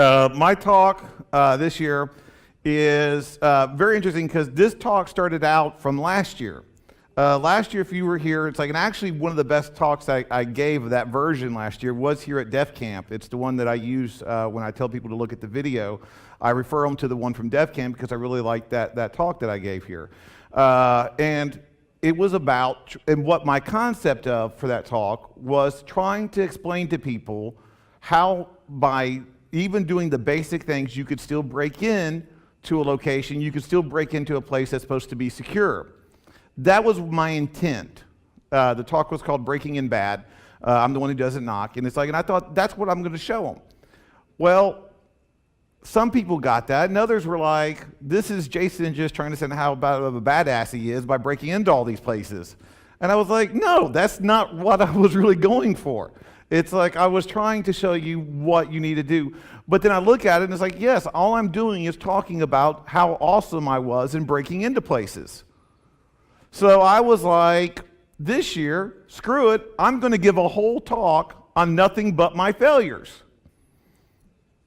My talk this year is very interesting because this talk started out from last year. Last year, if you were here, it's like, and actually one of the best talks I gave of that version last year was here at DefCamp. It's the one that I use when I tell people to look at the video. I refer them to the one from DefCamp because I really like that talk that I gave here. And it was about, and what my concept of for that talk was trying to explain to people how by even doing the basic things, you could still break in to a location, you could still break into a place that's supposed to be secure. That was my intent. The talk was called Breaking in Bad. I'm the one who doesn't knock. And it's like, and I thought, that's what I'm going to show them. Well, some people got that, and others were like, this is Jason just trying to say how about of a badass he is by breaking into all these places. And I was like, no, that's not what I was really going for. It's like I was trying to show you what you need to do. But then I look at it and it's like, yes, all I'm doing is talking about how awesome I was in breaking into places. So I was like, this year, screw it, I'm going to give a whole talk on nothing but my failures.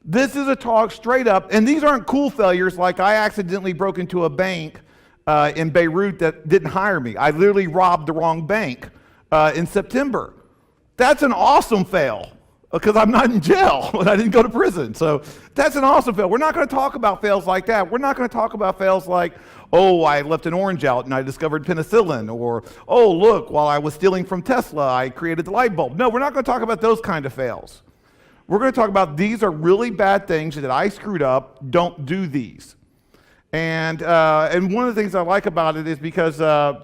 This is a talk straight up, and these aren't cool failures like I accidentally broke into a bank in Beirut that didn't hire me. I literally robbed the wrong bank in September. That's an awesome fail because I'm not in jail and I didn't go to prison. So that's an awesome fail. We're not going to talk about fails like that. We're not going to talk about fails like, oh, I left an orange out and I discovered penicillin, or, oh, look, while I was stealing from Tesla, I created the light bulb. No, we're not going to talk about those kind of fails. We're going to talk about these are really bad things that I screwed up. Don't do these. And one of the things I like about it is because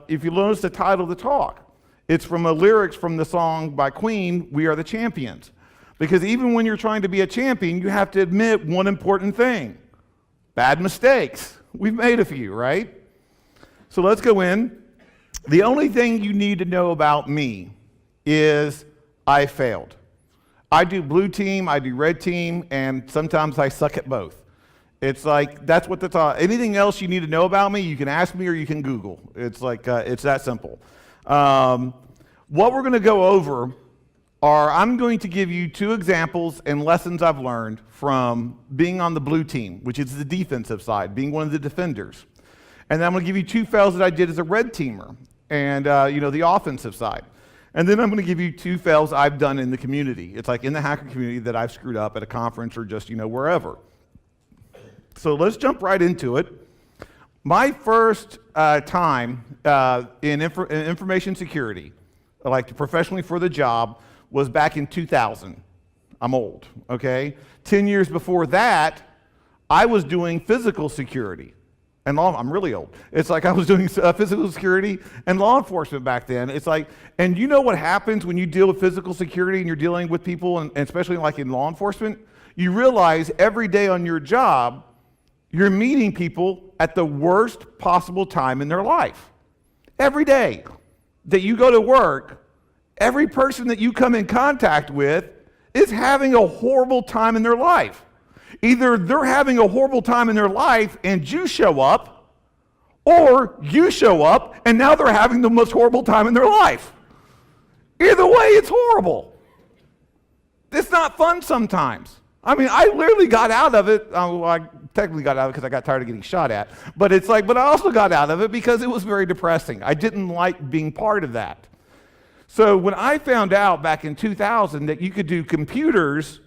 if you notice the title of the talk, it's from the lyrics from the song by Queen, We Are the Champions. Because even when you're trying to be a champion, you have to admit one important thing: bad mistakes. We've made a few, right? So let's go in. The only thing you need to know about me is I failed. I do blue team, I do red team, and sometimes I suck at both. It's like, that's what the talk. Anything else you need to know about me, you can ask me or you can Google. It's like, it's that simple. What we're going to go over are, I'm going to give you 2 examples and lessons I've learned from being on the blue team, which is the defensive side, being one of the defenders. And then I'm going to give you 2 fails that I did as a red teamer, and the offensive side. And then I'm going to give you 2 fails I've done in the community. It's like in the hacker community that I've screwed up at a conference or just wherever. So let's jump right into it. My first time in information security, like professionally for the job, was back in 2000. I'm old, okay? 10 years before that, I was doing physical security. And I'm really old. It's like I was doing physical security and law enforcement back then. It's like, and you know what happens when you deal with physical security and you're dealing with people, and especially like in law enforcement? You realize every day on your job, you're meeting people at the worst possible time in their life. Every day that you go to work, every person that you come in contact with is having a horrible time in their life. Either they're having a horrible time in their life and you show up, or you show up and now they're having the most horrible time in their life. Either way, it's horrible. It's not fun sometimes. I mean, I literally got out of it. Well, I technically got out of it because I got tired of getting shot at. But it's like, but I also got out of it because it was very depressing. I didn't like being part of that. So when I found out back in 2000 that you could do computers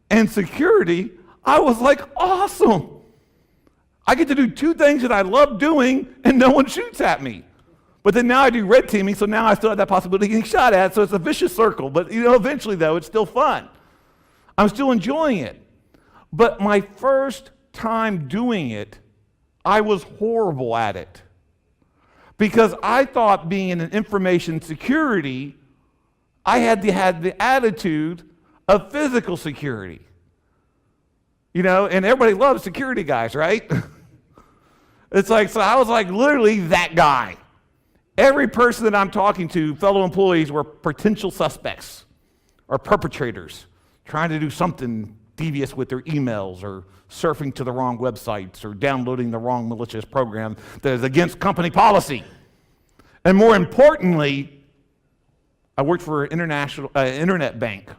and security, I was like, awesome. I get to do 2 things that I love doing and no one shoots at me. But then now I do red teaming, so now I still have that possibility of getting shot at, so it's a vicious circle. But eventually though, it's still fun. I'm still enjoying it. But my first time doing it, I was horrible at it. Because I thought being in information security, I had the attitude of physical security. And everybody loves security guys, right? It's like, so I was like literally that guy. Every person that I'm talking to, fellow employees, were potential suspects or perpetrators trying to do something devious with their emails or surfing to the wrong websites or downloading the wrong malicious program that is against company policy. And more importantly, I worked for an international internet bank,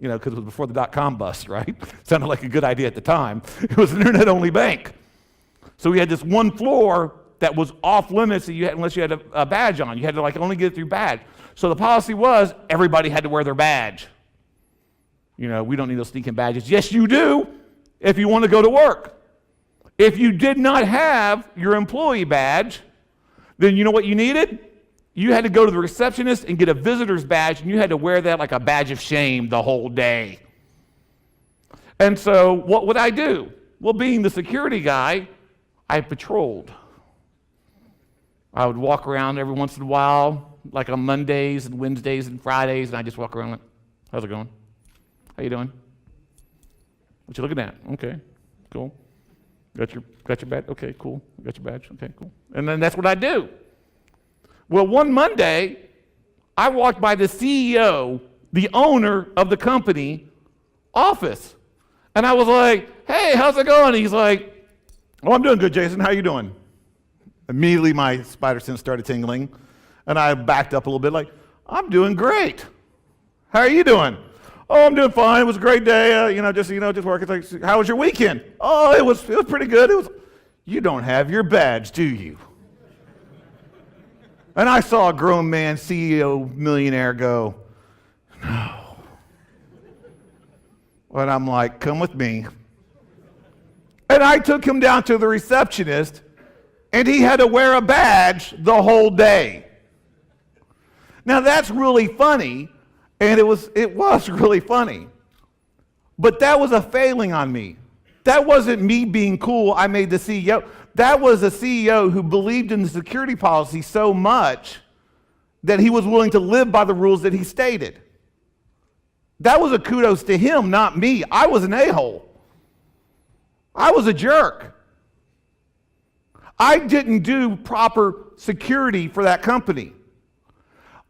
because it was before the dot-com bust, right? Sounded like a good idea at the time. It was an internet-only bank. So we had this one floor that was off limits that unless you had a badge on. You had to only get it through badge. So the policy was everybody had to wear their badge. We don't need those sneaking badges. Yes, you do if you want to go to work. If you did not have your employee badge, then you know what you needed? You had to go to the receptionist and get a visitor's badge, and you had to wear that like a badge of shame the whole day. And so what would I do? Well, being the security guy, I patrolled. I would walk around every once in a while, like on Mondays and Wednesdays and Fridays, and I just walk around like, how's it going? How you doing? What you looking at? Okay, cool. Got your badge? Okay, cool. Got your badge? Okay, cool. And then that's what I do. Well, one Monday, I walked by the CEO, the owner of the company, office. And I was like, hey, how's it going? And he's like, oh, I'm doing good, Jason. How you doing? Immediately, my spider sense started tingling. And I backed up a little bit like, I'm doing great. How are you doing? Oh, I'm doing fine. It was a great day. Just working. It's like, how was your weekend? Oh, it was pretty good. You don't have your badge, do you? And I saw a grown man, CEO, millionaire go, no. And I'm like, come with me. And I took him down to the receptionist, and he had to wear a badge the whole day. Now that's really funny. And it was really funny. But that was a failing on me. That wasn't me being cool. I made the CEO. That was a CEO who believed in the security policy so much that he was willing to live by the rules that he stated. That was a kudos to him, not me. I was an a-hole. I was a jerk. I didn't do proper security for that company.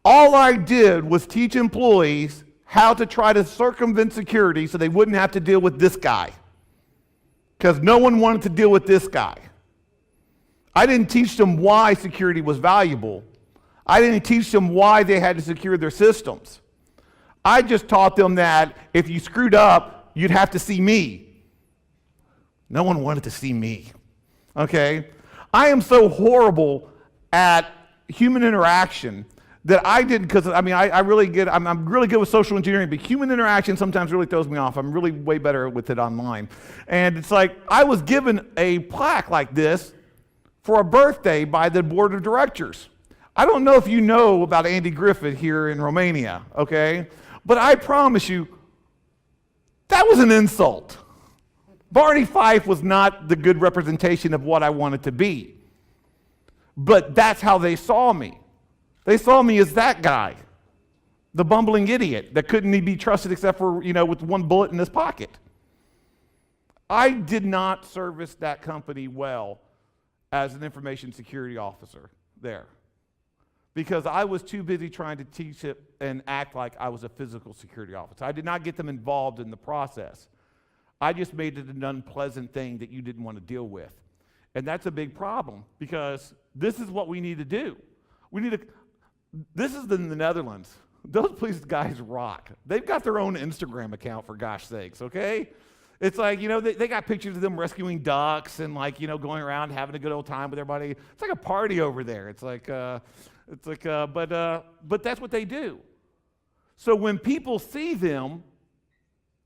All I did was teach employees how to try to circumvent security so they wouldn't have to deal with this guy. Because no one wanted to deal with this guy. I didn't teach them why security was valuable. I didn't teach them why they had to secure their systems. I just taught them that if you screwed up, you'd have to see me. No one wanted to see me. Okay? I am so horrible at human interaction that I did, because I'm really good with social engineering, but human interaction sometimes really throws me off. I'm really way better with it online. And it's like, I was given a plaque like this for a birthday by the board of directors. I don't know if you know about Andy Griffith here in Romania, okay? But I promise you, that was an insult. Barney Fife was not the good representation of what I wanted to be. But that's how they saw me. They saw me as that guy, the bumbling idiot that couldn't be trusted except for, with one bullet in his pocket. I did not service that company well as an information security officer there because I was too busy trying to teach it and act like I was a physical security officer. I did not get them involved in the process. I just made it an unpleasant thing that you didn't want to deal with. And that's a big problem because this is what we need to do. This is in the Netherlands. Those police guys rock. They've got their own Instagram account, for gosh sakes, okay? It's like, they got pictures of them rescuing ducks and going around having a good old time with everybody. It's like a party over there. But that's what they do. So when people see them,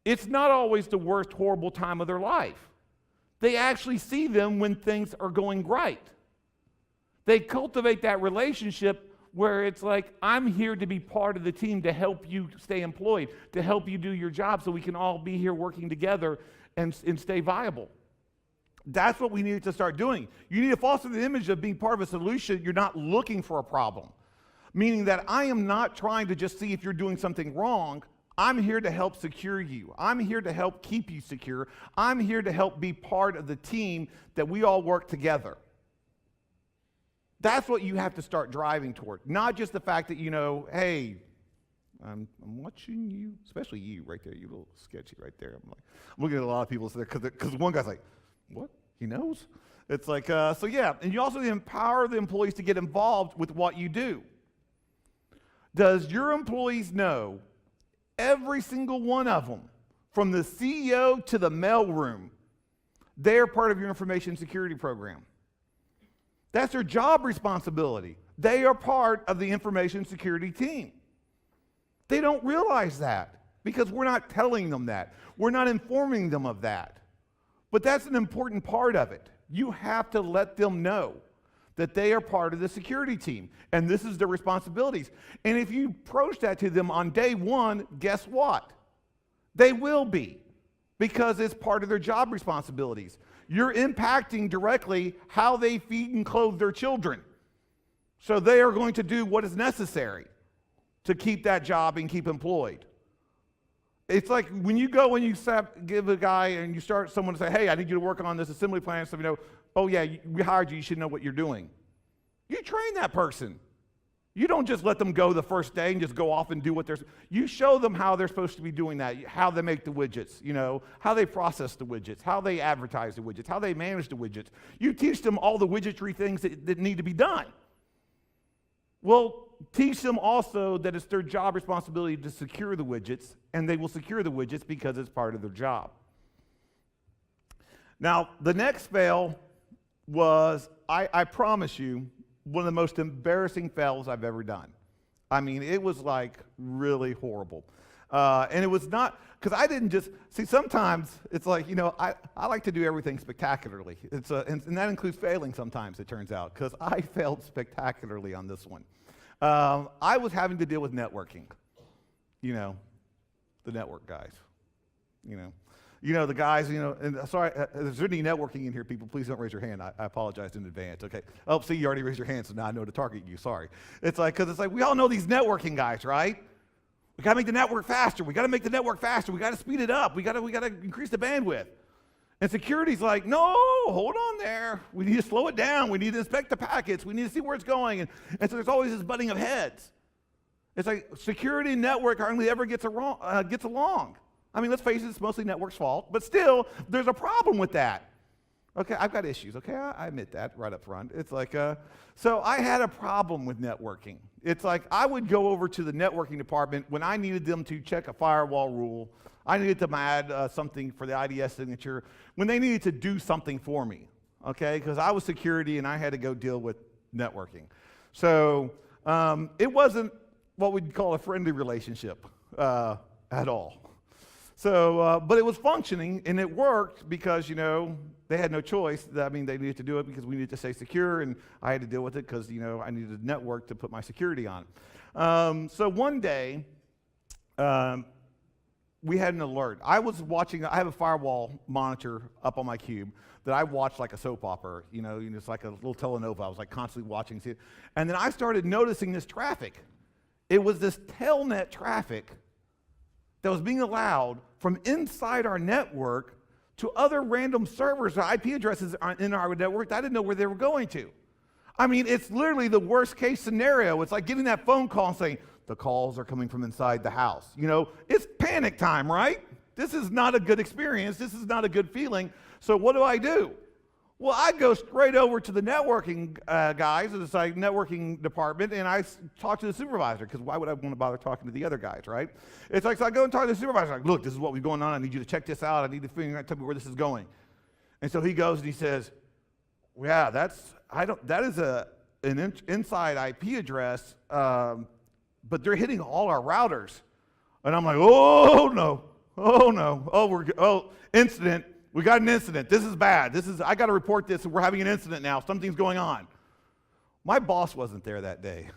it's not always the worst horrible time of their life. They actually see them when things are going right. They cultivate that relationship where it's like, I'm here to be part of the team to help you stay employed, to help you do your job so we can all be here working together and stay viable. That's what we need to start doing. You need to foster the image of being part of a solution. You're not looking for a problem. Meaning that I am not trying to just see if you're doing something wrong. I'm here to help secure you. I'm here to help keep you secure. I'm here to help be part of the team that we all work together. That's what you have to start driving toward. Not just the fact that, hey, I'm watching you, especially you right there. You're a little sketchy right there. I'm looking at a lot of people because one guy's like, what? He knows? It's like, so yeah. And you also empower the employees to get involved with what you do. Does your employees know Every single one of them, from the CEO to the mailroom, they are part of your information security program. That's their job responsibility. They are part of the information security team. They don't realize that because we're not telling them that. We're not informing them of that. But that's an important part of it. You have to let them know that they are part of the security team, and this is their responsibilities. And if you approach that to them on day one, guess what? They will be, because it's part of their job responsibilities. You're impacting directly how they feed and clothe their children. So they are going to do what is necessary to keep that job and keep employed. It's like when you go and you give a guy and you start someone to say, hey, I need you to work on this assembly plan, so you know, oh yeah, we hired you should know what you're doing. You train that person. You don't just let them go the first day and just go off and do what you show them how they're supposed to be doing that, how they make the widgets, you know, how they process the widgets, how they advertise the widgets, how they manage the widgets. You teach them all the widgetry things that need to be done. Well, teach them also that it's their job responsibility to secure the widgets, and they will secure the widgets because it's part of their job. Now, the next fail was, I promise you, one of the most embarrassing fails I've ever done. I mean, it was like really horrible. And it was not, because I didn't just, see, sometimes it's like, you know, I like to do everything spectacularly. And that includes failing sometimes, it turns out, because I failed spectacularly on this one. I was having to deal with networking, you know, the network guys, you know, the guys, you know, and sorry, is there any networking in here, people? Please don't raise your hand. I apologize in advance, okay? Oh, see, you already raised your hand, so now I know to target you, sorry. It's like, because it's like, we all know these networking guys, right? We got to make the network faster. We got to make the network faster. We got to speed it up. We got to increase the bandwidth. And security's like, no, hold on there. We need to slow it down. We need to inspect the packets. We need to see where it's going. And so there's always this butting of heads. It's like security and network hardly ever gets along. I mean, let's face it, it's mostly network's fault, but still, there's a problem with that. Okay, I've got issues, okay? I admit that right up front. It's like, so I had a problem with networking. It's like I would go over to the networking department when I needed them to check a firewall rule. I needed them to add something for the IDS signature when they needed to do something for me, okay? Because I was security and I had to go deal with networking. So it wasn't what we'd call a friendly relationship at all. So, but it was functioning and it worked because, you know, they had no choice. I mean, they needed to do it because we needed to stay secure, and I had to deal with it because, you know, I needed a network to put my security on. So one day, we had an alert. I was watching, I have a firewall monitor up on my cube that I watched like a soap opera, you know, it's like a little telenova. I was like constantly watching it. And then I started noticing this traffic. It was this telnet traffic that was being allowed from inside our network to other random servers or IP addresses in our network that I didn't know where they were going to. I mean, it's literally the worst case scenario. It's like getting that phone call and saying, the calls are coming from inside the house. You know, it's panic time, right? This is not a good experience. This is not a good feeling. So what do? Well, I go straight over to the networking guys, it's like networking department, and I talk to the supervisor, because why would I want to bother talking to the other guys, right? It's like, so I go and talk to the supervisor, like, look, this is what we're going on. I need you to check this out. I need to figure out, tell me where this is going. And so he goes and he says, yeah, that is an inside IP address, but they're hitting all our routers. And I'm like, oh no, incident. We got an incident. This is bad. I got to report this. We're having an incident now. Something's going on. My boss wasn't there that day.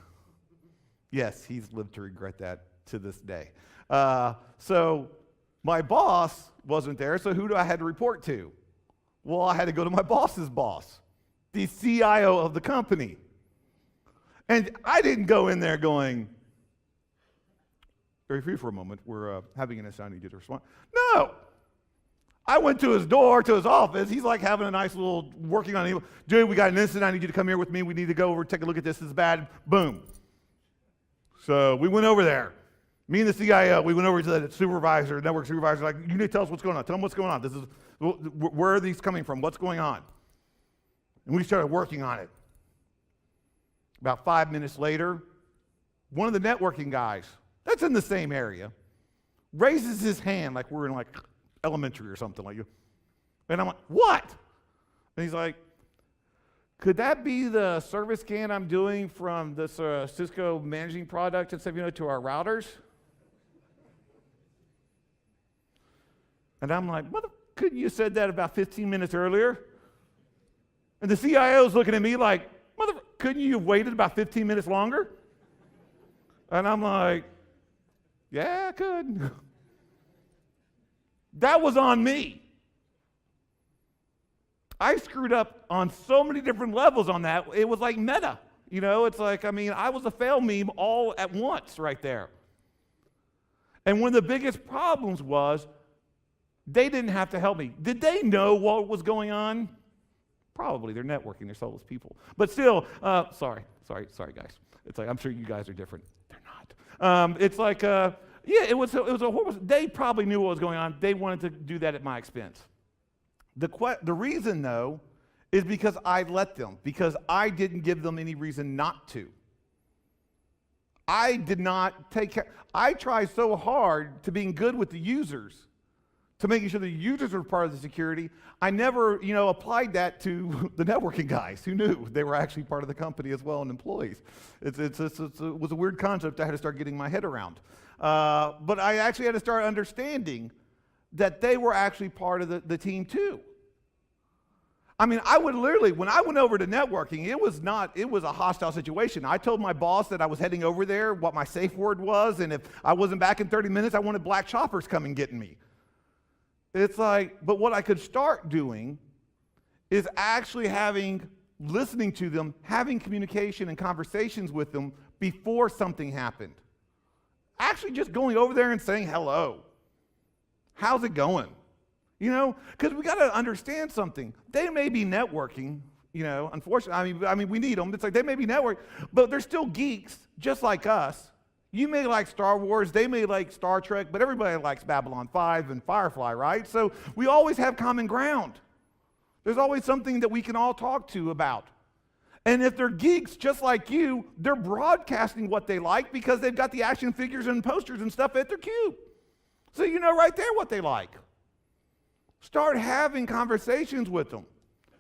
Yes, he's lived to regret that to this day. So my boss wasn't there, so who do I had to report to? Well, I had to go to my boss's boss, the CIO of the company. And I didn't go in there going, very free for a moment, we're having an incident, I need you to respond. No. I went to his door, to his office. He's like having a nice little working on it. Dude, we got an incident. I need you to come here with me. We need to go over, take a look at this. This is bad. Boom. So we went over there. Me and the CIO, we went over to the supervisor, network supervisor, like, you need to tell us what's going on. Tell them what's going on. This is, where are these coming from? What's going on? And we started working on it. About 5 minutes later, one of the networking guys, that's in the same area, raises his hand like we're in like elementary or something like. And I'm like, what? And he's like, could that be the service scan I'm doing from this Cisco managing product and stuff, to our routers? And I'm like, couldn't you have said that about 15 minutes earlier? And the CIO's looking at me like, couldn't you have waited about 15 minutes longer? And I'm like, yeah, I could. That was on me. I screwed up on so many different levels on that. It was like meta. It's like, I was a fail meme all at once right there. And one of the biggest problems was they didn't have to help me. Did they know what was going on? Probably. They're networking. They're soulless people. But still, sorry, guys. It's like, I'm sure you guys are different. They're not. It's like, it was a horrible. They probably knew what was going on. They wanted to do that at my expense. The reason, though, is because I let them, because I didn't give them any reason not to. I did not take care. I tried so hard to being good with the users, to making sure the users were part of the security. I never, applied that to the networking guys who knew they were actually part of the company as well and employees. It was a weird concept I had to start getting my head around. But I actually had to start understanding that they were actually part of the team too. I would literally, when I went over to networking, it was a hostile situation. I told my boss that I was heading over there, what my safe word was, and if I wasn't back in 30 minutes, I wanted black choppers coming getting me. It's like, but what I could start doing is actually listening to them, having communication and conversations with them before something happened. Actually just going over there and saying hello. How's it going? Because we got to understand something. They may be networking, unfortunately. We need them. It's like they may be networking, but they're still geeks, just like us. You may like Star Wars, they may like Star Trek, but everybody likes Babylon 5 and Firefly, right? So we always have common ground. There's always something that we can all talk to about. And if they're geeks just like you, they're broadcasting what they like because they've got the action figures and posters and stuff at their cube. So you know right there what they like. Start having conversations with them.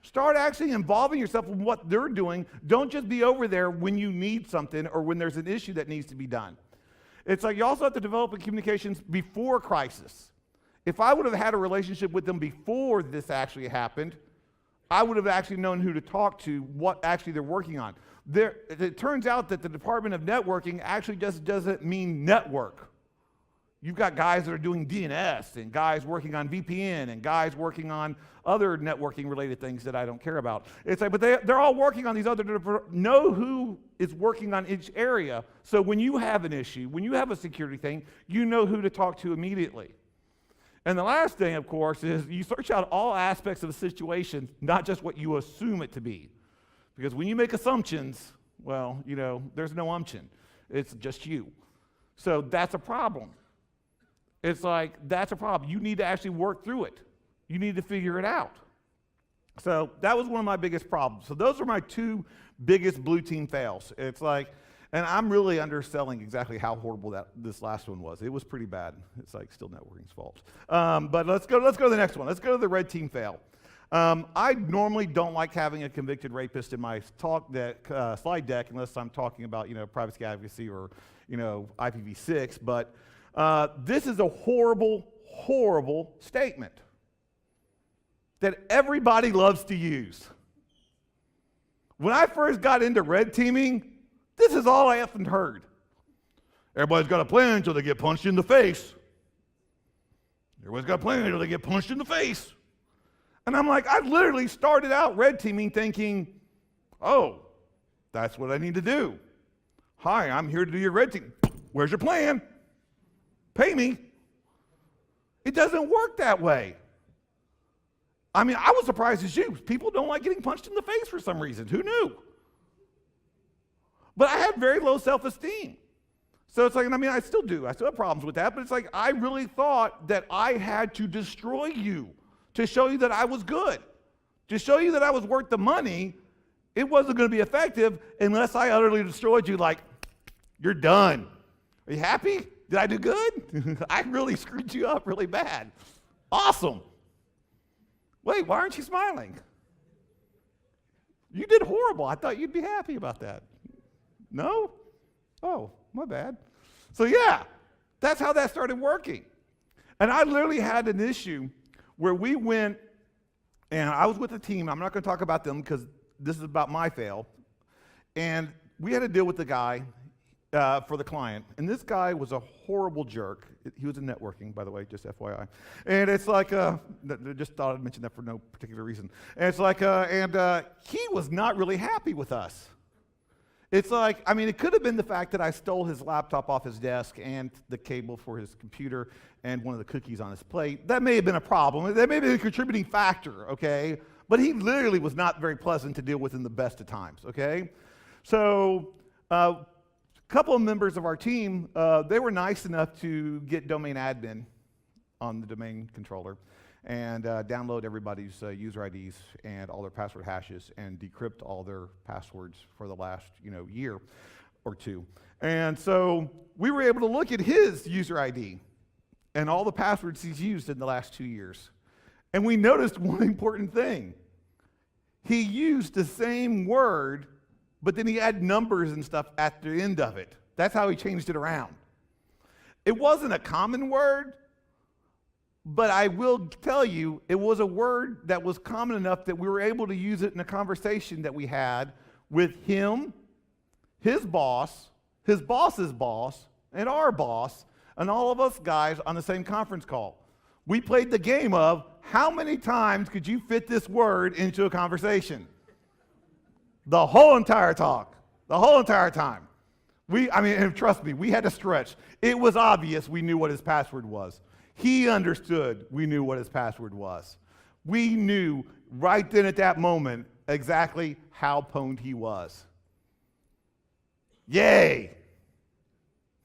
Start actually involving yourself in what they're doing. Don't just be over there when you need something or when there's an issue that needs to be done. It's like you also have to develop communications before crisis. If I would have had a relationship with them before this actually happened, I would have actually known who to talk to, what actually they're working on. It turns out that the Department of Networking actually just doesn't mean network. You've got guys that are doing DNS and guys working on VPN and guys working on other networking related things that I don't care about. It's like, but they're all working on these other, know who is working on each area. So when you have an issue, when you have a security thing, you know who to talk to immediately. And the last thing, of course, is you search out all aspects of a situation, not just what you assume it to be. Because when you make assumptions, well, there's no umption. It's just you. So that's a problem. It's like, that's a problem. You need to actually work through it. You need to figure it out. So that was one of my biggest problems. So those are my two biggest blue team fails. It's like, and I'm really underselling exactly how horrible this last one was. It was pretty bad. It's like still networking's fault. But let's go to the next one. Let's go to the red team fail. I normally don't like having a convicted rapist in my slide deck unless I'm talking about privacy advocacy or IPv6. But this is a horrible, horrible statement that everybody loves to use. When I first got into red teaming, this is all I effing heard. Everybody's got a plan until they get punched in the face. Everybody's got a plan until they get punched in the face. And I'm like, I literally started out red teaming thinking, oh, that's what I need to do. Hi, I'm here to do your red team. Where's your plan? Pay me. It doesn't work that way. I was surprised as you. People don't like getting punched in the face for some reason. Who knew? But I had very low self-esteem. So it's like, I still do. I still have problems with that. But it's like, I really thought that I had to destroy you to show you that I was good. To show you that I was worth the money. It wasn't going to be effective unless I utterly destroyed you like, you're done. Are you happy? Did I do good? I really screwed you up really bad. Awesome. Wait, why aren't you smiling? You did horrible. I thought you'd be happy about that. No? Oh, my bad. So yeah, that's how that started working. And I literally had an issue where we went, and I was with a team. I'm not going to talk about them because this is about my fail. And we had to deal with the guy for the client. And this guy was a horrible jerk. He was in networking, by the way, just FYI. And it's like, just thought I'd mention that for no particular reason. And it's like, he was not really happy with us. It's like, I mean, it could have been the fact that I stole his laptop off his desk and the cable for his computer and one of the cookies on his plate. That may have been a problem. That may have been a contributing factor, okay? But he literally was not very pleasant to deal with in the best of times, okay? So, a couple of members of our team, they were nice enough to get domain admin on the domain controller and download everybody's user IDs and all their password hashes and decrypt all their passwords for the last year or two. And so we were able to look at his user ID and all the passwords he's used in the last 2 years. And we noticed one important thing. He used the same word, but then he had numbers and stuff at the end of it. That's how he changed it around. It wasn't a common word, but I will tell you, it was a word that was common enough that we were able to use it in a conversation that we had with him, his boss's boss, and our boss, and all of us guys on the same conference call. We played the game of how many times could you fit this word into a conversation? The whole entire talk, the whole entire time. And trust me, we had to stretch. It was obvious we knew what his password was. He understood we knew what his password was. We knew right then at that moment exactly how pwned he was. Yay!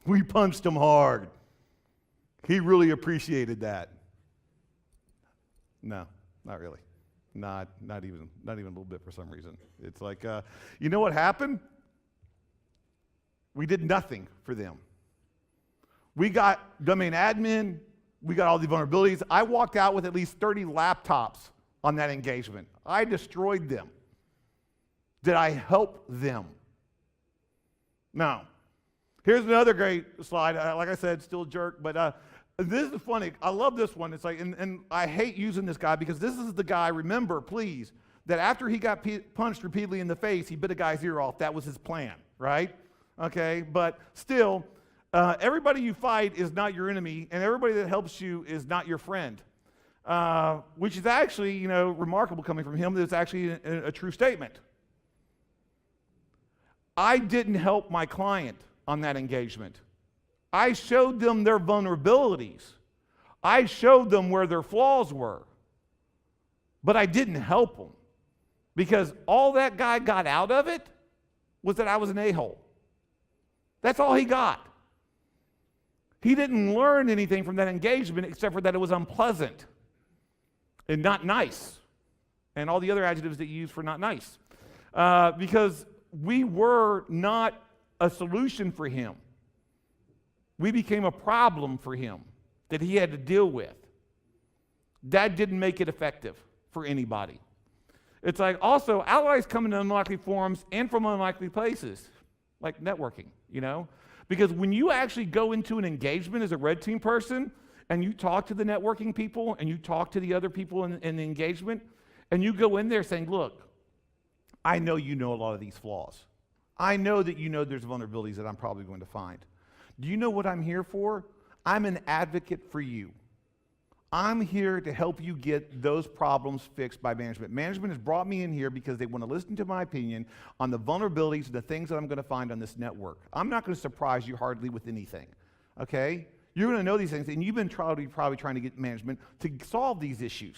We punched him hard. He really appreciated that. No, not really. Not even a little bit for some reason. It's like, you know what happened? We did nothing for them. We got domain admin. We got all the vulnerabilities. I walked out with at least 30 laptops on that engagement. I destroyed them. Did I help them? No. Here's another great slide. Like I said, still a jerk, but this is funny. I love this one. It's like, and I hate using this guy because this is the guy, remember, please, that after he got punched repeatedly in the face, he bit a guy's ear off. That was his plan, right? Okay, but still, everybody you fight is not your enemy, and everybody that helps you is not your friend, which is actually, remarkable coming from him. It's actually a true statement. I didn't help my client on that engagement. I showed them their vulnerabilities. I showed them where their flaws were. But I didn't help them because all that guy got out of it was that I was an a-hole. That's all he got. He didn't learn anything from that engagement except for that it was unpleasant and not nice and all the other adjectives that you use for not nice. Because we were not a solution for him. We became a problem for him that he had to deal with. That didn't make it effective for anybody. It's like also allies come in unlikely forms and from unlikely places, like networking, Because when you actually go into an engagement as a red team person and you talk to the networking people and you talk to the other people in the engagement and you go in there saying, look, I know you know a lot of these flaws. I know that you know there's vulnerabilities that I'm probably going to find. Do you know what I'm here for? I'm an advocate for you. I'm here to help you get those problems fixed by management. Management has brought me in here because they want to listen to my opinion on the vulnerabilities and the things that I'm going to find on this network. I'm not going to surprise you hardly with anything, okay? You're going to know these things, and you've been probably trying to get management to solve these issues.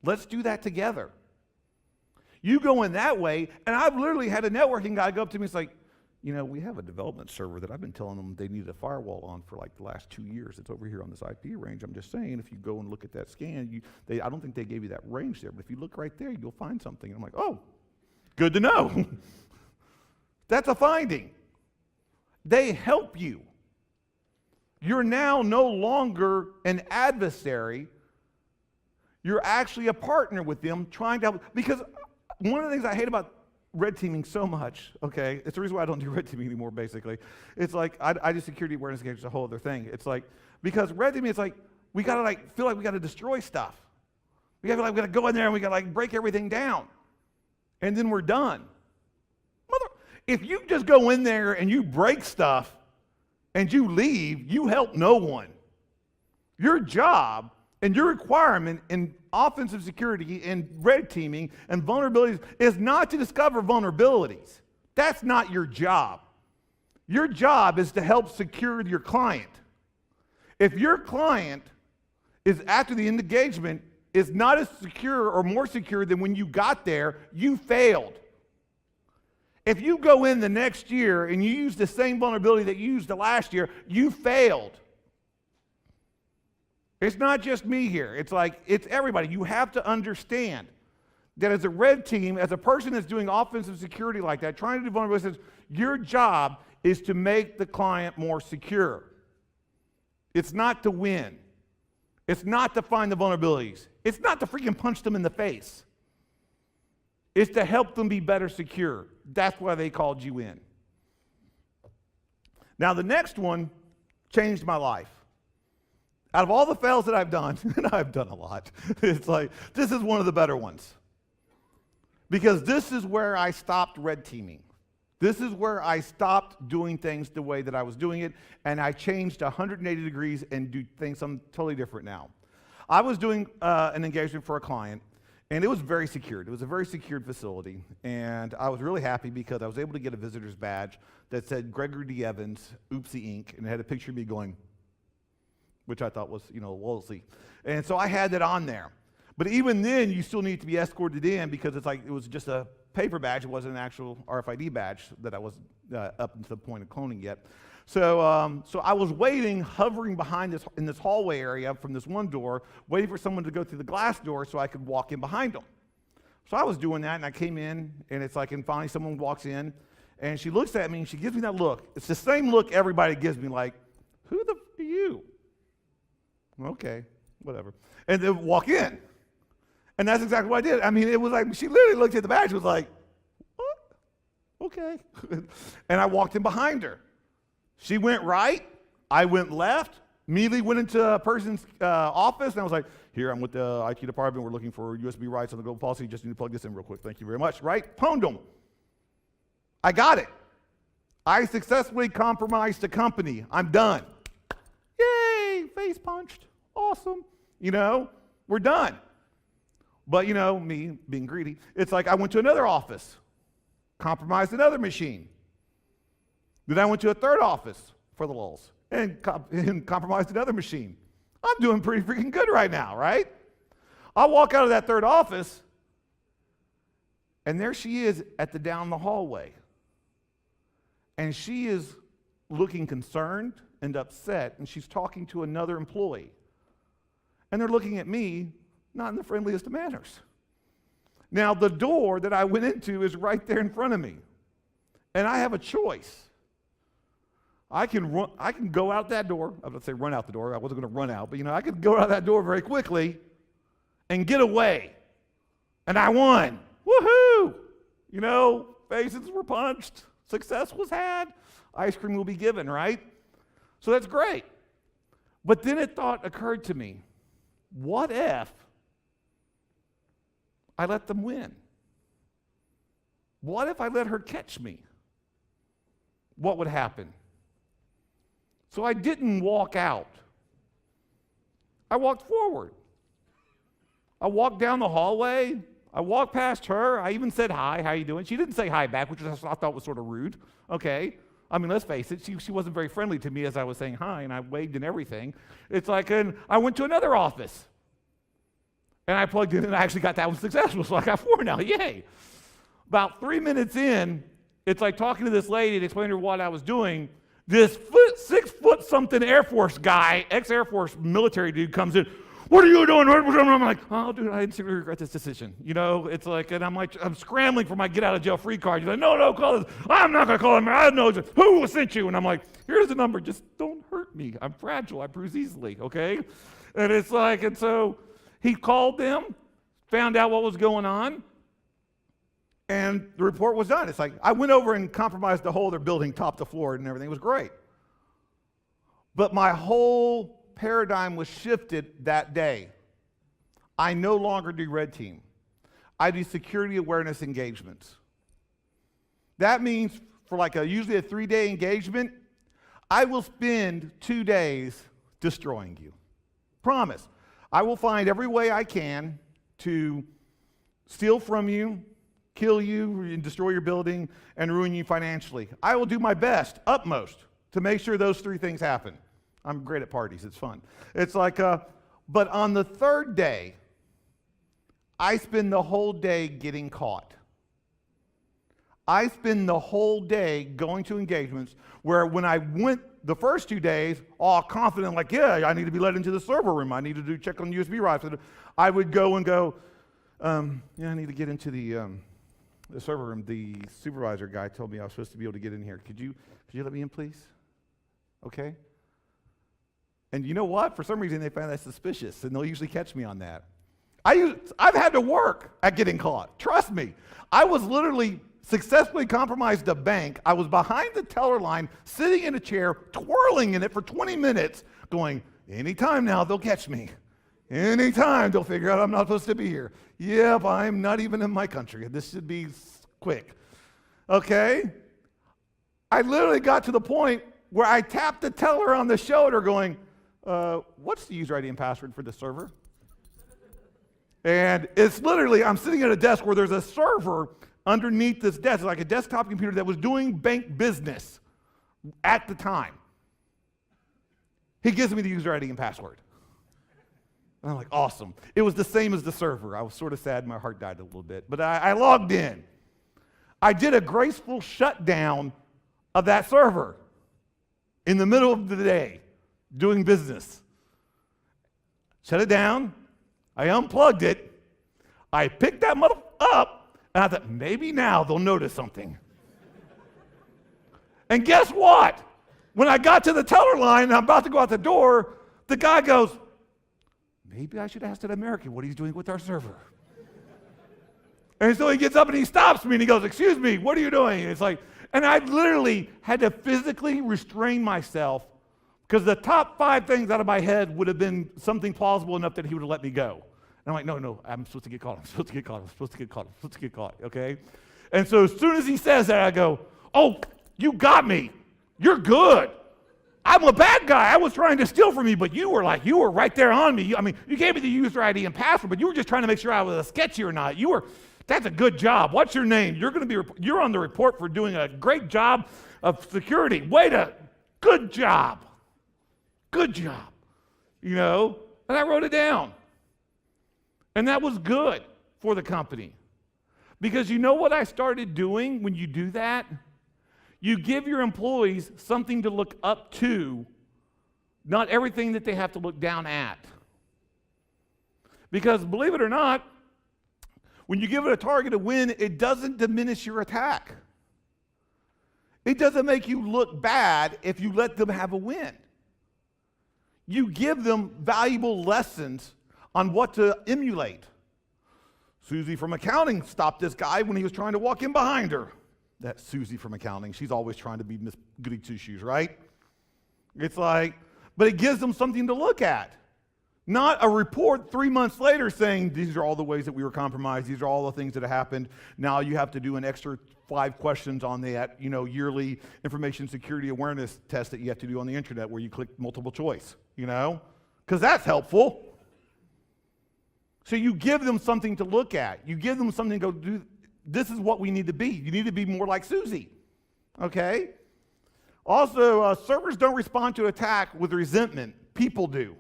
Let's do that together. You go in that way, and I've literally had a networking guy go up to me and say, we have a development server that I've been telling them they needed a firewall on for like the last 2 years. It's over here on this IP range. I'm just saying, if you go and look at that scan, I don't think they gave you that range there, but if you look right there, you'll find something. And I'm like, oh, good to know. That's a finding. They help you. You're now no longer an adversary. You're actually a partner with them trying to help. Because one of the things I hate about red teaming so much, okay, it's the reason why I don't do red teaming anymore, basically. It's like, I do security awareness engagement, it's a whole other thing. It's like, because red teaming, it's like, we gotta feel like we gotta destroy stuff. We gotta go in there and we gotta break everything down. And then we're done. If you just go in there and you break stuff and you leave, you help no one. Your job and your requirement in offensive security and red teaming and vulnerabilities is not to discover vulnerabilities. That's not your job. Your job is to help secure your client. If your client is after the engagement is not as secure or more secure than when you got there, you failed. If you go in the next year and you use the same vulnerability that you used the last year, you failed. It's not just me here. It's everybody. You have to understand that as a red team, as a person that's doing offensive security like that, trying to do vulnerabilities, your job is to make the client more secure. It's not to win. It's not to find the vulnerabilities. It's not to freaking punch them in the face. It's to help them be better secure. That's why they called you in. Now, the next one changed my life. Out of all the fails that I've done, and I've done a lot, it's like, this is one of the better ones. Because this is where I stopped red teaming. This is where I stopped doing things the way that I was doing it, and I changed 180 degrees and do things something totally different now. I was doing an engagement for a client, and it was very secured. It was a very secured facility, and I was really happy because I was able to get a visitor's badge that said Gregory D. Evans, Oopsie Inc., and it had a picture of me going, which I thought was, lousy. And so I had that on there. But even then, you still need to be escorted in because it was just a paper badge. It wasn't an actual RFID badge that I was up to the point of cloning yet. So I was waiting, hovering behind in this hallway area from this one door, waiting for someone to go through the glass door so I could walk in behind them. So I was doing that, and I came in, and and finally someone walks in, and she looks at me, and she gives me that look. It's the same look everybody gives me, like, who the f are you? Okay, whatever. And then walk in. And that's exactly what I did. I mean, it was like, she literally looked at the badge and was like, what? Okay. And I walked in behind her. She went right, I went left, immediately went into a person's office, and I was like, here, I'm with the IT department, we're looking for USB rights on the global policy, just need to plug this in real quick, thank you very much, right? Pwned them. I got it. I successfully compromised the company. I'm done. Yay, face punched, awesome. We're done. But me being greedy, it's like I went to another office, compromised another machine. Then I went to a third office for the lulz and compromised another machine. I'm doing pretty freaking good right now, right? I walk out of that third office, and there she is down the hallway. And she is looking concerned and upset, and she's talking to another employee. And they're looking at me, not in the friendliest of manners. Now, the door that I went into is right there in front of me. And I have a choice. I can go out that door. I was going to say run out the door. I wasn't going to run out, but I could go out that door very quickly and get away. And I won. Woohoo! Faces were punched. Success was had. Ice cream will be given, right? So that's great. But then a thought occurred to me. What if I let them win? What if I let her catch me? What would happen? So I didn't walk out. I walked forward. I walked down the hallway. I walked past her. I even said hi, how you doing? She didn't say hi back, which I thought was sort of rude. Okay. I mean, let's face it, she wasn't very friendly to me as I was saying hi, and I waved and everything. It's like, and I went to another office. And I plugged in, and I actually got that one successful, so I got 4 now, yay. About 3 minutes in, it's like talking to this lady and explaining to her what I was doing. This 6-foot-something Air Force guy, ex-Air Force military dude comes in, what are you doing? I'm like, oh, dude, I instantly regret this decision. It's like, and I'm scrambling for my get-out-of-jail-free card. He's like, no, call this. I'm not going to call him. I know who sent you. And I'm like, here's the number. Just don't hurt hurt me. I'm fragile. I bruise easily, okay? And it's like, and so he called them, found out what was going on, and the report was done. It's like, I went over and compromised the whole of their building, top to floor, and everything was great. But my whole paradigm was shifted that day. I no longer do red team. I do security awareness engagements. That means for like usually a 3-day engagement, I will spend 2 days destroying you. Promise. I will find every way I can to steal from you, kill you, and destroy your building, and ruin you financially. I will do my best, utmost, to make sure those 3 things happen. I'm great at parties. It's fun. It's like, but on the 3rd day, I spend the whole day getting caught. I spend the whole day going to engagements where when I went the first 2 days, all confident, like, yeah, I need to be led into the server room. I need to do check on USB drives. I would go and go, yeah, I need to get into the server room. The supervisor guy told me I was supposed to be able to get in here. Could you let me in, please? Okay. And you know what? For some reason, they find that suspicious, and they'll usually catch me on that. I've had to work at getting caught. Trust me. I was literally successfully compromised a bank. I was behind the teller line, sitting in a chair, twirling in it for 20 minutes, going, anytime now they'll catch me. Anytime they'll figure out I'm not supposed to be here. Yep, I'm not even in my country. This should be quick. Okay? I literally got to the point where I tapped the teller on the shoulder going, what's the user ID and password for the server? And it's literally, I'm sitting at a desk where there's a server underneath this desk. It's like a desktop computer that was doing bank business at the time. He gives me the user ID and password. And I'm like, awesome. It was the same as the server. I was sort of sad. My heart died a little bit. But I logged in. I did a graceful shutdown of that server in the middle of the day, doing business. Shut it down. I unplugged it. I picked that mother up, and I thought, maybe now they'll notice something. And guess what? When I got to the teller line and I'm about to go out the door, the guy goes, maybe I should ask that American what he's doing with our server. And so he gets up and he stops me and he goes, excuse me, what are you doing? And it's like, and I literally had to physically restrain myself because the top 5 things out of my head would have been something plausible enough that he would have let me go. And I'm like, no, I'm supposed to get caught. I'm supposed to get caught. I'm supposed to get caught. I'm supposed to get caught, okay? And so as soon as he says that, I go, oh, you got me. You're good. I'm a bad guy. I was trying to steal from you, but you were right there on me. You gave me the user ID and password, but you were just trying to make sure I was sketchy or not. That's a good job. What's your name? You're on the report for doing a great job of security. Good job. Good job. And I wrote it down. And that was good for the company. Because you know what I started doing when you do that? You give your employees something to look up to, not everything that they have to look down at. Because believe it or not, when you give it a target to win, it doesn't diminish your attack. It doesn't make you look bad if you let them have a win. You give them valuable lessons on what to emulate. Susie from accounting stopped this guy when he was trying to walk in behind her. That Susie from accounting, she's always trying to be Miss Goody Two-Shoes, right? It's like, but it gives them something to look at. Not a report 3 months later saying, these are all the ways that we were compromised, these are all the things that have happened. Now you have to do an extra 5 questions on that, yearly information security awareness test that you have to do on the internet where you click multiple choice, because that's helpful. So you give them something to look at. You give them something to go do. This is what we need to be. You need to be more like Susie, okay? Also, servers don't respond to attack with resentment. People do.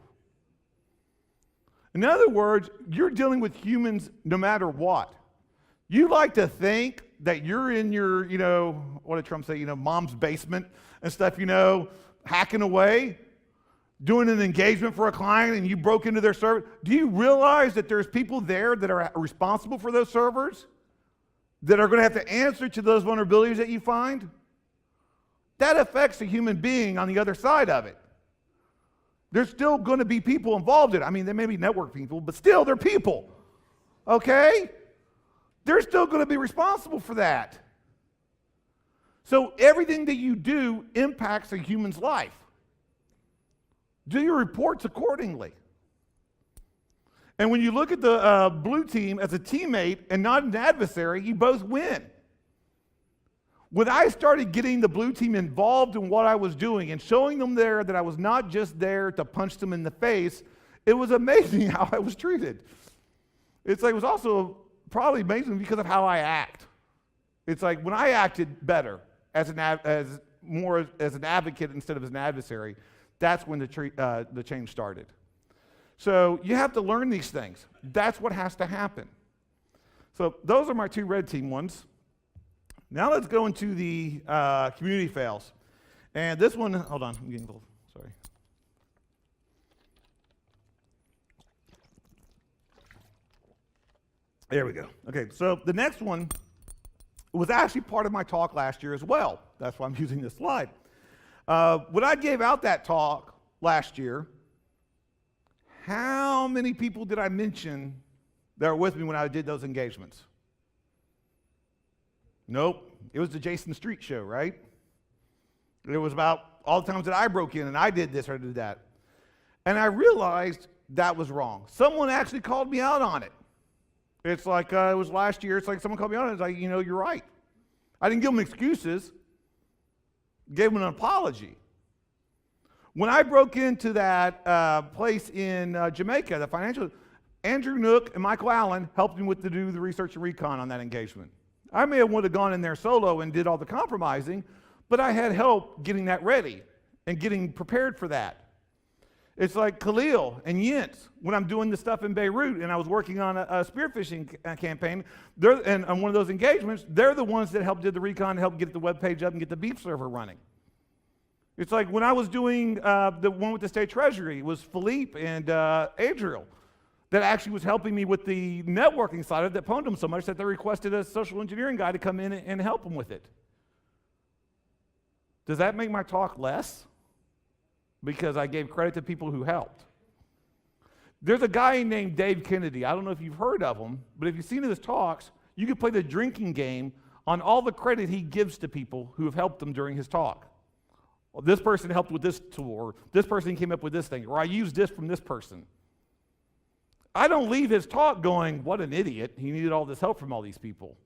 In other words, you're dealing with humans no matter what. You like to think that you're in your, what did Trump say, mom's basement and stuff, hacking away, doing an engagement for a client and you broke into their server. Do you realize that there's people there that are responsible for those servers that are going to have to answer to those vulnerabilities that you find? That affects a human being on the other side of it. There's still going to be people involved in it. I mean, they may be network people, but still, they're people. Okay? They're still going to be responsible for that. So everything that you do impacts a human's life. Do your reports accordingly. And when you look at the blue team as a teammate and not an adversary, you both win. When I started getting the blue team involved in what I was doing and showing them there that I was not just there to punch them in the face, it was amazing how I was treated. It's like it was also probably amazing because of how I act. It's like when I acted better as an advocate instead of as an adversary, that's when the change started. So you have to learn these things. That's what has to happen. So those are my two red team ones. Now let's go into the community fails. And this one, hold on, I'm getting a little, sorry. There we go. Okay, so the next one was actually part of my talk last year as well. That's why I'm using this slide. When I gave out that talk last year, how many people did I mention that were with me when I did those engagements? Nope. It was the Jason Street show, right? It was about all the times that I broke in and I did this or did that. And I realized that was wrong. Someone actually called me out on it. It's like, it was last year, it's like someone called me out on it. It's like, you're right. I didn't give them excuses. Gave them an apology. When I broke into that place in Jamaica, the financial, Andrew Nook and Michael Allen helped me to do the research and recon on that engagement. I may have would have gone in there solo and did all the compromising, but I had help getting that ready and getting prepared for that. It's like Khalil and Yentz, when I'm doing the stuff in Beirut and I was working on a spearfishing campaign, and on one of those engagements, they're the ones that helped did the recon, helped get the web page up and get the beep server running. It's like when I was doing the one with the state treasury, it was Philippe and Adriel that actually was helping me with the networking side of it that pwned them so much that they requested a social engineering guy to come in and help them with it. Does that make my talk less? Because I gave credit to people who helped. There's a guy named Dave Kennedy. I don't know if you've heard of him, but if you've seen his talks, you can play the drinking game on all the credit he gives to people who have helped him during his talk. Well, this person helped with this tool, or this person came up with this thing, or I used this from this person. I don't leave his talk going, what an idiot, he needed all this help from all these people.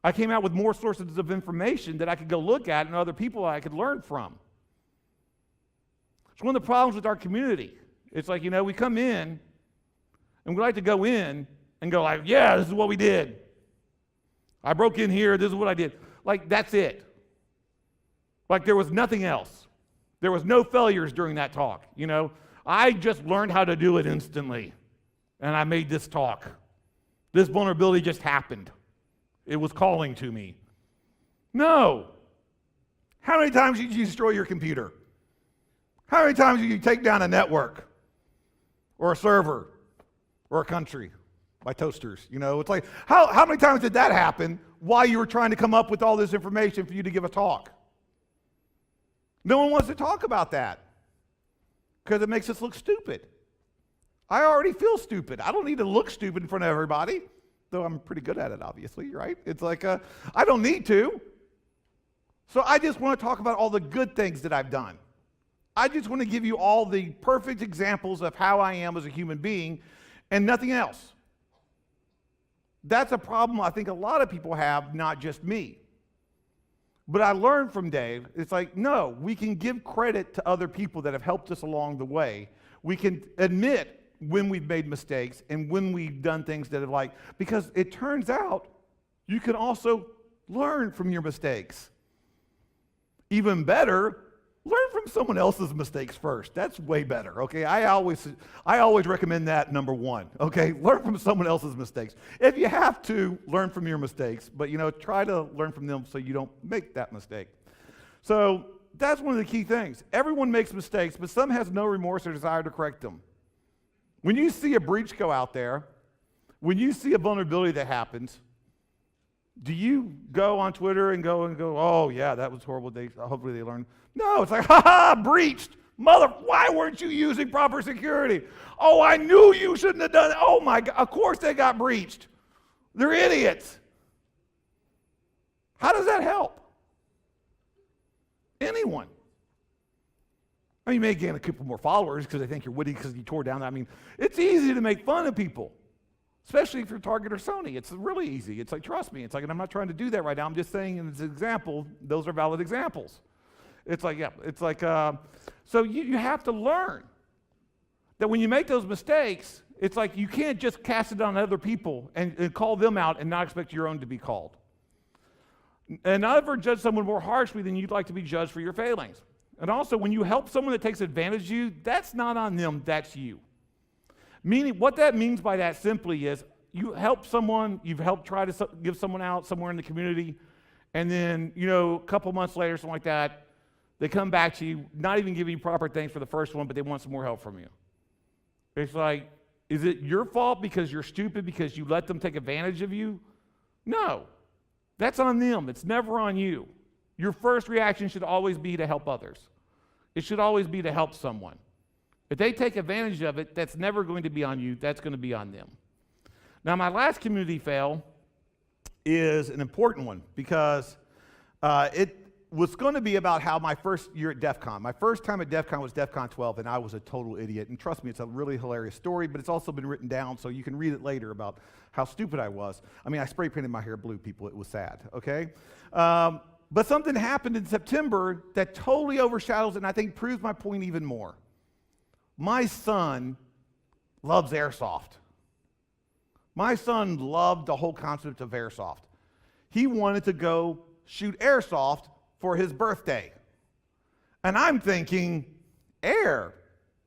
I came out with more sources of information that I could go look at and other people I could learn from. It's one of the problems with our community. It's like, we come in and we like to go in and go like, yeah, this is what we did. I broke in here, this is what I did. Like, that's it. Like, there was nothing else. There was no failures during that talk, I just learned how to do it instantly, and I made this talk. This vulnerability just happened. It was calling to me. No. How many times did you destroy your computer? How many times did you take down a network or a server or a country by toasters? It's like, how many times did that happen while you were trying to come up with all this information for you to give a talk? No one wants to talk about that because it makes us look stupid. I already feel stupid. I don't need to look stupid in front of everybody, though I'm pretty good at it, obviously, right? It's like, I don't need to. So I just want to talk about all the good things that I've done. I just want to give you all the perfect examples of how I am as a human being and nothing else. That's a problem I think a lot of people have, not just me. But I learned from Dave, it's like, no, we can give credit to other people that have helped us along the way. We can admit when we've made mistakes and when we've done things that have because it turns out you can also learn from your mistakes. Even better, learn from someone else's mistakes first. That's way better, okay? I always recommend that number one, okay? Learn from someone else's mistakes. If you have to, learn from your mistakes, but try to learn from them so you don't make that mistake. So that's one of the key things. Everyone makes mistakes, but some has no remorse or desire to correct them. When you see a breach go out there, when you see a vulnerability that happens, do you go on Twitter and go, oh yeah, that was horrible, hopefully they learned? No, it's like, ha, breached. Mother, why weren't you using proper security? Oh, I knew you shouldn't have done it. Oh my God, of course they got breached. They're idiots. How does that help? Anyone. I mean, you may gain a couple more followers because they think you're witty because you tore down. I mean, it's easy to make fun of people, especially if you're Target or Sony. It's really easy. It's like, trust me. It's like, and I'm not trying to do that right now. I'm just saying as an example, those are valid examples. It's like, yeah, it's like, so you have to learn that when you make those mistakes, it's like you can't just cast it on other people and call them out and not expect your own to be called. And not ever judge someone more harshly than you'd like to be judged for your failings. And also, when you help someone that takes advantage of you, that's not on them, that's you. Meaning, what that means by that simply is you help someone, you've helped try to give someone out somewhere in the community, and then, a couple months later, something like that, they come back to you, not even giving you proper thanks for the first one, but they want some more help from you. It's like, is it your fault because you're stupid because you let them take advantage of you? No. That's on them. It's never on you. Your first reaction should always be to help others. It should always be to help someone. If they take advantage of it, that's never going to be on you. That's going to be on them. Now, my last community fail is an important one because it was going to be about how my first year at DefCamp. My first time at DefCamp was DefCon 12, and I was a total idiot. And trust me, it's a really hilarious story, but it's also been written down, so you can read it later about how stupid I was. I mean, I spray painted my hair blue, people. It was sad, okay? But something happened in September that totally overshadows it, and I think proves my point even more. My son loves airsoft. My son loved the whole concept of airsoft. He wanted to go shoot airsoft for his birthday. And I'm thinking, air,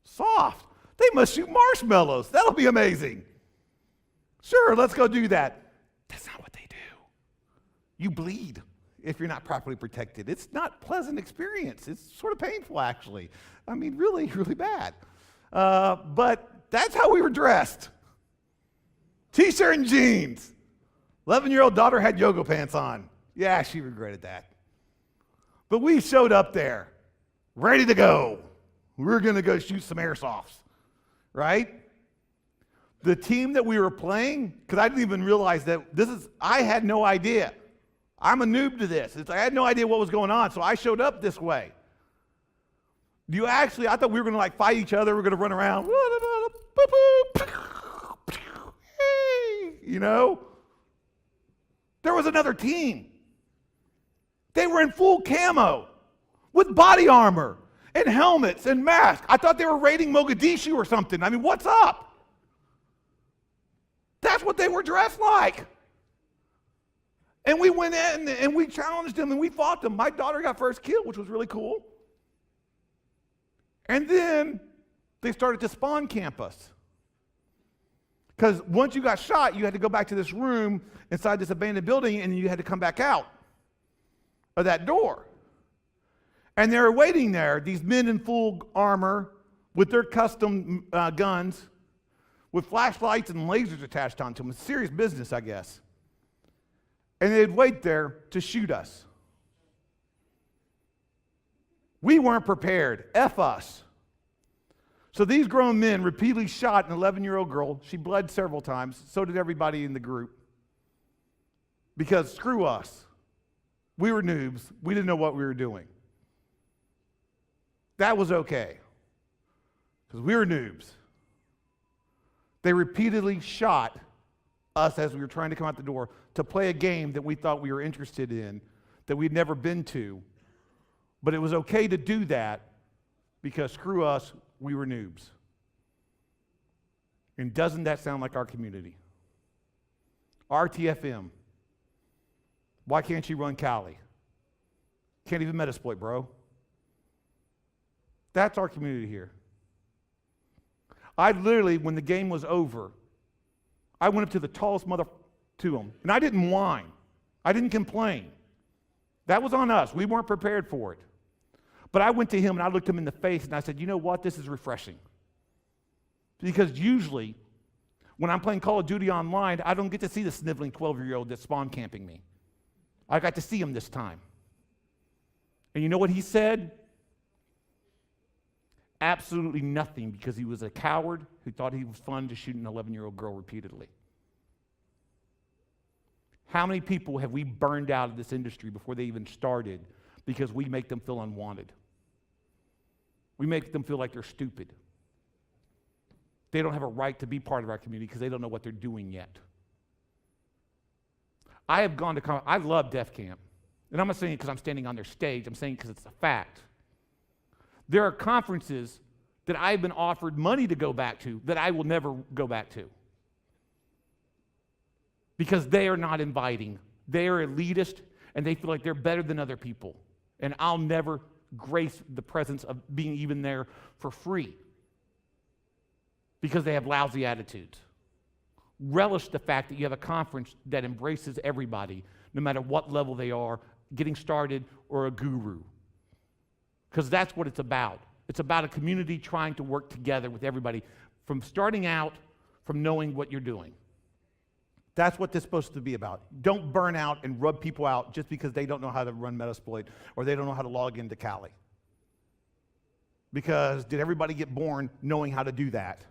soft, they must shoot marshmallows. That'll be amazing. Sure, let's go do that. That's not what they do. You bleed if you're not properly protected. It's not a pleasant experience. It's sort of painful, actually. I mean, really, really bad. But that's how we were dressed. T-shirt and jeans. 11-year-old daughter had yoga pants on. Yeah, she regretted that. But we showed up there, ready to go. We were going to go shoot some airsofts, right? The team that we were playing, because I didn't even realize that I had no idea. I'm a noob to this. I had no idea what was going on, so I showed up this way. I thought we were going to fight each other. We're going to run around. There was another team. They were in full camo with body armor and helmets and masks. I thought they were raiding Mogadishu or something. I mean, what's up? That's what they were dressed like. And we went in and we challenged them and we fought them. My daughter got first kill, which was really cool. And then they started to spawn camp us. Because once you got shot, you had to go back to this room inside this abandoned building and you had to come back out of that door. And they were waiting there, these men in full armor with their custom guns, with flashlights and lasers attached onto them. It's serious business, I guess. And they'd wait there to shoot us. We weren't prepared. F us. So these grown men repeatedly shot an 11-year-old girl. She bled several times. So did everybody in the group. Because screw us. We were noobs. We didn't know what we were doing. That was okay. Because we were noobs. They repeatedly shot us as we were trying to come out the door to play a game that we thought we were interested in, that we'd never been to. But it was okay to do that because screw us, we were noobs. And doesn't that sound like our community? RTFM. Why can't you run Cali? Can't even Metasploit, bro. That's our community here. I literally, when the game was over, I went up to the tallest mother to him, and I didn't whine. I didn't complain. That was on us. We weren't prepared for it. But I went to him and I looked him in the face and I said, you know what? This is refreshing. Because usually, when I'm playing Call of Duty online, I don't get to see the sniveling 12-year-old that's spawn camping me. I got to see him this time. And you know what he said? Absolutely nothing, because he was a coward who thought he was fun to shoot an 11-year-old girl repeatedly. How many people have we burned out of this industry before they even started because we make them feel unwanted? We make them feel like they're stupid. They don't have a right to be part of our community because they don't know what they're doing yet. I have gone to, I love DefCamp. And I'm not saying it because I'm standing on their stage, I'm saying it because it's a fact. There are conferences that I've been offered money to go back to that I will never go back to. Because they are not inviting. They are elitist, and they feel like they're better than other people. And I'll never grace the presence of being even there for free. Because they have lousy attitudes. Relish the fact that you have a conference that embraces everybody, no matter what level they are, getting started or a guru. Because that's what it's about. It's about a community trying to work together with everybody, from starting out, from knowing what you're doing. That's what this is supposed to be about. Don't burn out and rub people out just because they don't know how to run Metasploit or they don't know how to log into Kali. Because did everybody get born knowing how to do that?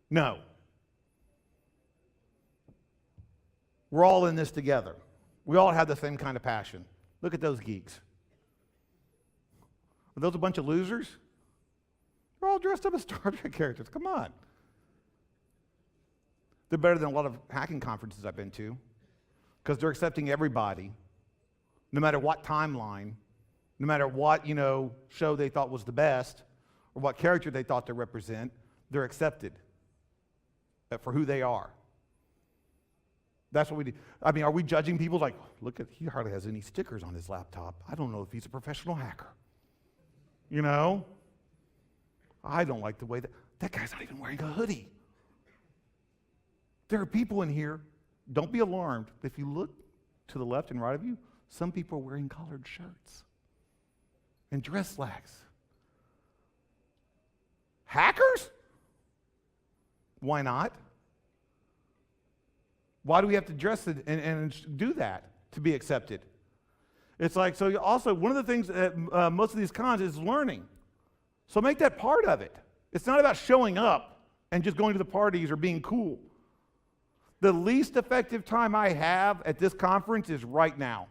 No. We're all in this together. We all have the same kind of passion. Look at those geeks. Are those a bunch of losers? They're all dressed up as Star Trek characters. Come on. They're better than a lot of hacking conferences I've been to because they're accepting everybody, no matter what timeline, no matter what, show they thought was the best or what character they thought to represent, they're accepted for who they are. That's what we do. I mean, are we judging people like, look at, he hardly has any stickers on his laptop. I don't know if he's a professional hacker. I don't like the way that guy's not even wearing a hoodie. There are people in here, don't be alarmed. If you look to the left and right of you, some people are wearing collared shirts and dress slacks. Hackers? Why not? Why do we have to dress it and do that to be accepted? It's like, so also, one of the things that most of these cons is learning. So make that part of it. It's not about showing up and just going to the parties or being cool. The least effective time I have at this conference is right now.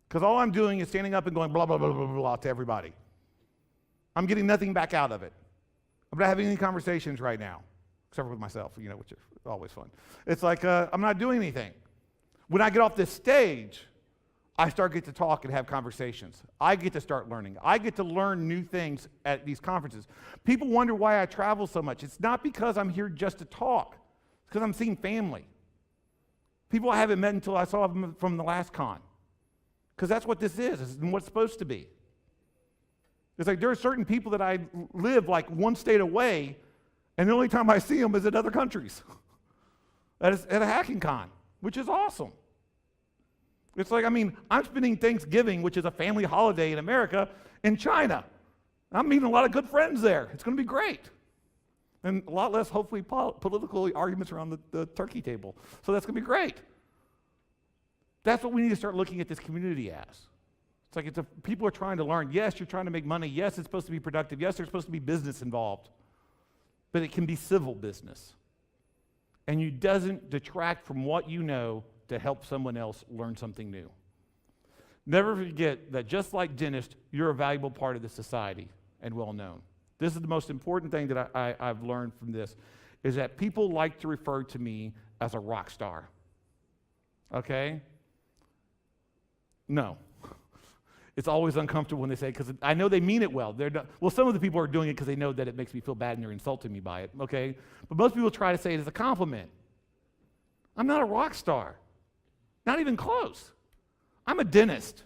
Because all I'm doing is standing up and going blah, blah, blah, blah, blah to everybody. I'm getting nothing back out of it. I'm not having any conversations right now, except for with myself, which is always fun. It's like, I'm not doing anything. When I get off this stage, I get to talk and have conversations. I get to start learning. I get to learn new things at these conferences. People wonder why I travel so much. It's not because I'm here just to talk. It's because I'm seeing family. People I haven't met until I saw them from the last con. Because that's what this is. It's what it's supposed to be. It's like there are certain people that I live like one state away, and the only time I see them is in other countries. At a hacking con, which is awesome. It's like, I'm spending Thanksgiving, which is a family holiday in America, in China. I'm meeting a lot of good friends there. It's going to be great. And a lot less, hopefully, political arguments around the turkey table. So that's going to be great. That's what we need to start looking at this community as. It's like people are trying to learn. Yes, you're trying to make money. Yes, it's supposed to be productive. Yes, there's supposed to be business involved. But it can be civil business. And it doesn't detract from what you know to help someone else learn something new. Never forget that just like dentists, you're a valuable part of the society and well known. This is the most important thing that I've learned from this, is that people like to refer to me as a rock star. Okay? No. It's always uncomfortable when they say, because I know they mean it well. Well, some of the people are doing it because they know that it makes me feel bad and they're insulting me by it, okay? But most people try to say it as a compliment. I'm not a rock star. Not even close. I'm a dentist.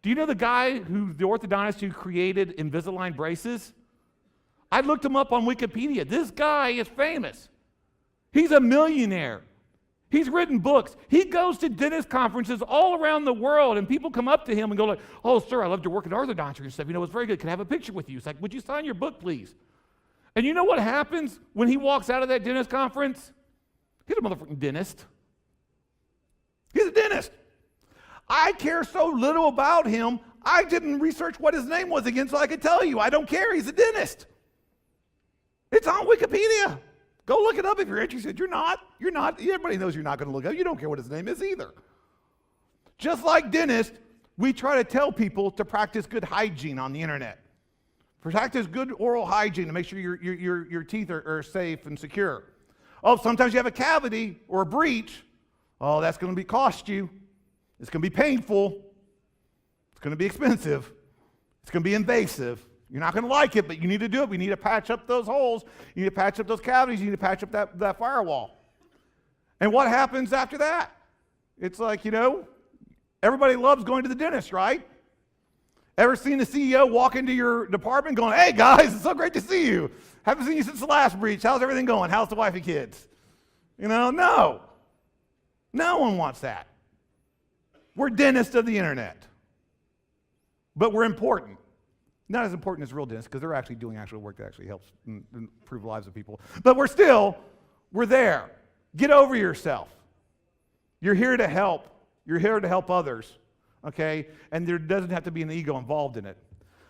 Do you know the orthodontist who created Invisalign braces? I looked him up on Wikipedia. This guy is famous. He's a millionaire. He's written books. He goes to dentist conferences all around the world, and people come up to him and go like, oh, sir, I love to work in orthodontics and stuff. It's very good. Can I have a picture with you? It's like, would you sign your book, please? And you know what happens when he walks out of that dentist conference? He's a motherfucking dentist. He's a dentist. I care so little about him, I didn't research what his name was again so I could tell you. I don't care. He's a dentist. It's on Wikipedia. Go look it up if you're interested. You're not. Everybody knows you're not going to look it up. You don't care what his name is either. Just like dentists, we try to tell people to practice good hygiene on the internet. Practice good oral hygiene to make sure your teeth are safe and secure. Oh, sometimes you have a cavity or a breach. Oh, that's going to cost you. It's going to be painful. It's going to be expensive. It's going to be invasive. You're not going to like it, but you need to do it. We need to patch up those holes. You need to patch up those cavities. You need to patch up that firewall. And what happens after that? It's like, everybody loves going to the dentist, right? Ever seen the CEO walk into your department going, hey guys, it's so great to see you. Haven't seen you since the last breach. How's everything going? How's the wife and kids? No. No one wants that. We're dentists of the internet. But we're important. Not as important as real dentists, because they're actually doing actual work that actually helps improve the lives of people. But we're there. Get over yourself. You're here to help. You're here to help others, okay? And there doesn't have to be an ego involved in it.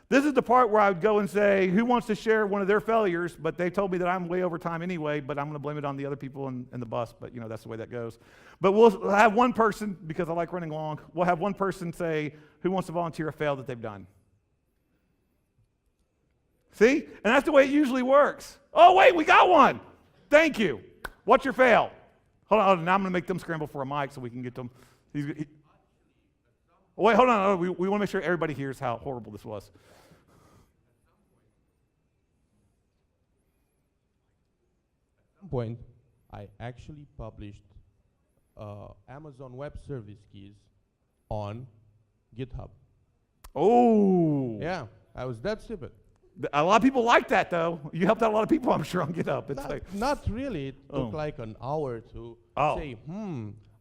This is the part where I would go and say, who wants to share one of their failures? But they told me that I'm way over time anyway, but I'm going to blame it on the other people in the bus. But, that's the way that goes. But we'll have one person, because I like running long, we'll have one person say, who wants to volunteer a fail that they've done? See? And that's the way it usually works. Oh, wait, we got one. Thank you. What's your fail? Hold on. Now I'm going to make them scramble for a mic so we can get them. Wait, hold on. We want to make sure everybody hears how horrible this was. At some point, I actually published Amazon Web Service keys on GitHub. Oh. Yeah, I was that stupid. A lot of people like that, though. You helped out a lot of people, I'm sure, on GitHub. Not really. It took like an hour to say,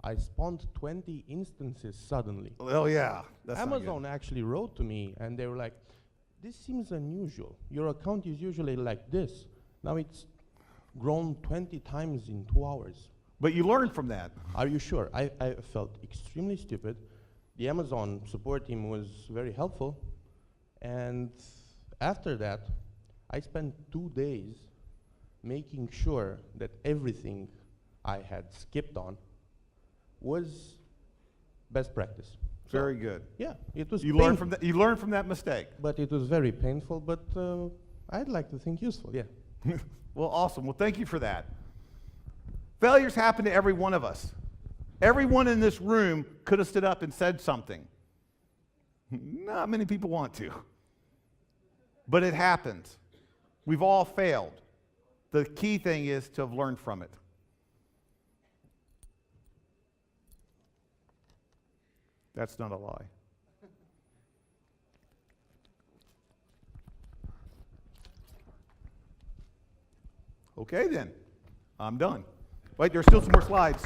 I spawned 20 instances suddenly. Oh, yeah. That's Amazon actually wrote to me, and they were like, this seems unusual. Your account is usually like this. Now it's grown 20 times in 2 hours. But you learned from that. Are you sure? I felt extremely stupid. The Amazon support team was very helpful. And after that, I spent 2 days making sure that everything I had skipped on was best practice. Very good. Yeah, it was You learned from that mistake. But it was very painful, but I'd like to think useful, yeah. Well, awesome. Well, thank you for that. Failures happen to every one of us. Everyone in this room could have stood up and said something. Not many people want to. But it happens. We've all failed. The key thing is to have learned from it. That's not a lie. Okay then, I'm done. Wait, there's still some more slides.